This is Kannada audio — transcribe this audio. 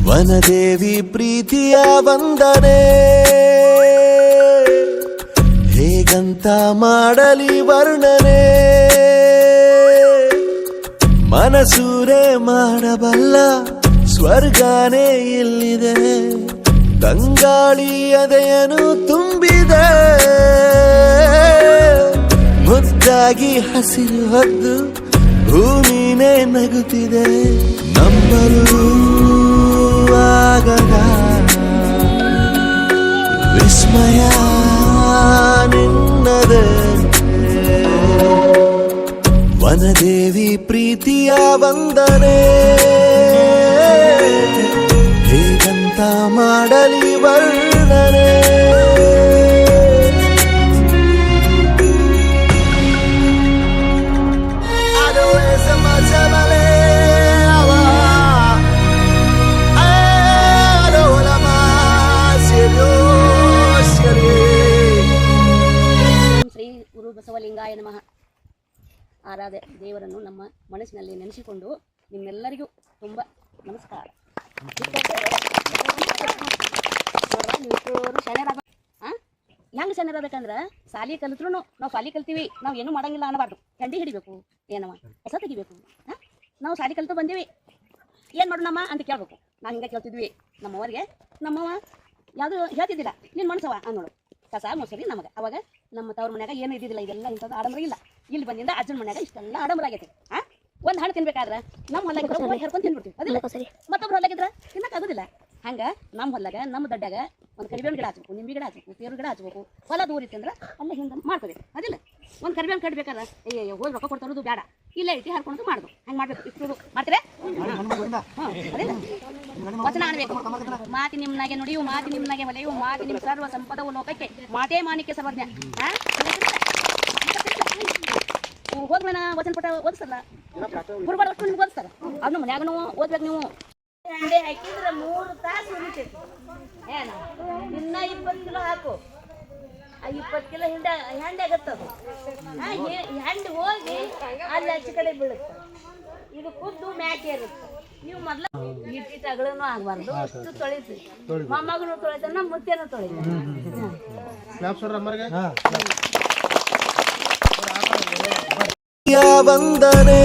ವನದೇವಿ ಪ್ರೀತಿಯ ವಂದನೆ ಹೇಗಂತ ಮಾಡಲಿ ವರ್ಣನೆ, ಮನಸೂರೆ ಮಾಡಬಲ್ಲ ಸ್ವರ್ಗನೇ ಇಲ್ಲಿದೆ, ತಂಗಾಳಿ ಎದೆಯನು ತುಂಬಿದೆ, ಮುದ್ದಾಗಿ ಹಸಿರು ಹೊದ್ದು ಭೂಮಿನೇ ನಗುತ್ತಿದೆ, ನಂಬಲು ಆಗದ ವಿಸ್ಮಯ ನಿನ್ನದೆ. ವನದೇವಿ ಪ್ರೀತಿಯ ವಂದನೆ ಹೇಗಂತ ಮಾಡಲಿ ವರ್ಣನೆ. ಬಸವಲಿಂಗಾಯ ನಮಃ. ಆರಾಧ್ಯ ದೇವರನ್ನು ನಮ್ಮ ಮನಸ್ಸಿನಲ್ಲಿ ನೆನೆಸಿಕೊಂಡು ನಿಮ್ಮೆಲ್ಲರಿಗೂ ತುಂಬ ನಮಸ್ಕಾರ. ನೀವು ಶರಣರಾಗ ಹೆಂಗೆ ಶರಣರಾಗಬೇಕಂದ್ರೆ ಸಾಲಿ ಕಲಿತ್ರು ನಾವು ಸಾಲಿ ಕಲ್ತೀವಿ, ನಾವು ಏನೂ ಮಾಡಂಗಿಲ್ಲ ಅನ್ನಬಾರ್ದು. ಹೆಂಡಿ ಹಿಡಿಬೇಕು, ಏನವ ಹೊಸ ತೆಗಿಬೇಕು. ನಾವು ಸಾಲಿ ಕಲಿತು ಬಂದೀವಿ, ಏನು ಮಾಡೋಣಮ್ಮ ಅಂತ ಕೇಳ್ಬೇಕು. ನಾವು ಹಿಂಗೆ ಕೇಳ್ತಿದ್ವಿ ನಮ್ಮವ್ರಿಗೆ. ನಮ್ಮವ ಯಾವುದು ಹೇಳ್ತಿದ್ದಿಲ್ಲ, ನಿನ್ನ ಮನಸ್ಸವ ಅನ್ನೋಳು ಕಸ ಮೊಸರಿ ನಮಗೆ. ಅವಾಗ ನಮ್ಮ ತವ್ರ ಮನ್ಯಾಗ ಏನು ಇದ್ದಿದ್ದಿಲ್ಲ, ಇದೆಲ್ಲ ಇಂಥದ್ದು ಆಡಂಬರ ಇಲ್ಲ. ಇಲ್ಲಿ ಬಂದಿಂದ ಅಜ್ಜನ ಮನ್ಯಾಗ ಇಷ್ಟೆಲ್ಲ ಆಡಂಬರ ಆಗೈತಿ. ಒಂದು ಹಣ್ಣು ತಿನ್ಬೇಕಾದ್ರೆ ನಮ್ಮ ಹೊಲ್ಲಾಗಿದ್ರೆ ಹೆರ್ಕೊಂಡು ತಿನ್ಬಿಡ್ತೀವಿ, ಅದಿಲ್ಲ. ಮತ್ತೊಬ್ರು ಹೊಲ್ಲಾಗಿದ್ರೆ ತಿನ್ನಕ್ಕಾಗೋದಿಲ್ಲ. ಹಂಗೆ ನಮ್ಮ ಹೊಲ್ಲಾಗ ನಮ್ಮ ದೊಡ್ಡಾಗ ಒಂದು ಕರಿಬೇವಿನ ಗಿಡ ಹಚ್ಬೇಕು, ನಿಂಬೆ ಗಿಡ ಹಚ್ಬೇಕು, ಪೇರು ಗಿಡ ಹಚ್ಬೇಕು. ಹೊಲ ದೂರ ಇತ್ತಂದ್ರೆ ಅಲ್ಲೇ ಹಿಂಗೆ ಮಾಡ್ಕೋಬೇಕು, ಅದಿಲ್ಲ. ಒಂದು ಕರಿಬೇವಿನ ಕಟ್ಬೇಕಾದ್ರೆ ಹೋಗಿ ರೊಕ್ಕ ಕೊಡ್ತಾರೋದು ಬೇಡ, ಇಲ್ಲ ಐತಿ ಹರ್ಕೊಂಡು ಮಾಡೋದು. ಹಂಗೆ ಮಾಡ್ಬೇಕು. ಇಷ್ಟು ಮಾಡ್ತೀರಾ? ಅದಿಲ್ಲ. ವಚನ ಆಡ್ಬೇಕು. ಮಾತಿ ನಿಮ್ನಾಗೆ ನುಡಿಯು, ಮಾತಿ ನಿಮ್ನಾಗೆ ಹೊಲೆಯು, ಮಾತಿ ನಿಮ್ ಸರ್ವ ಸಂಪದವು ಲೋಕಕ್ಕೆ, ಮಾತೇ ಮಾನಿಕೆ ಸರ್ವಜ್ಞ. ಹೋಗ್ಮೇನ ವಚನ ಪಟ ಓದಿಸಲ್ಲ, ಗುರುಬಾರ ಅಷ್ಟು ನಿಮ್ಗೆ ಓದಿಸ್ತಾರ. ಅದನ್ನು ಮನ್ಯಾಗನು ಓದ್ಬೇಕು. ನೀವು ಹಂಡೆ ಹಾಕಿದ್ರೆ 3 ತಾಸು ಉಳಿತೈತಿ. ಏನ ಇನ್ನ 20 ಕಿಲೋ ಹಾಕು, 20 ಕಿಲೋ ಹೆಂಡೆ ಆಗತ್ತದು. ಹೆಂಡೆ ಹೋಗಿ ಅಲ್ಲಿ ಆಚೆ ಕಡೆ ಬೀಳುತ್ತೆ, ಇದು ಖುದ್ದು ಮ್ಯಾಕೆ ಇರುತ್ತೆ. ನೀವು ಮೊದ್ಲ ಇಟ್ಟು ಅಗಳೂ ಆಗಬಾರ್ದು, ಅಷ್ಟು ತೊಳಿಸಿ. ಮೊಮ್ಮಗನು ತೊಳಿತಾನ, ಮುತ್ತೆನೂ ತೊಳಿತಾನ. ವಂದನೆ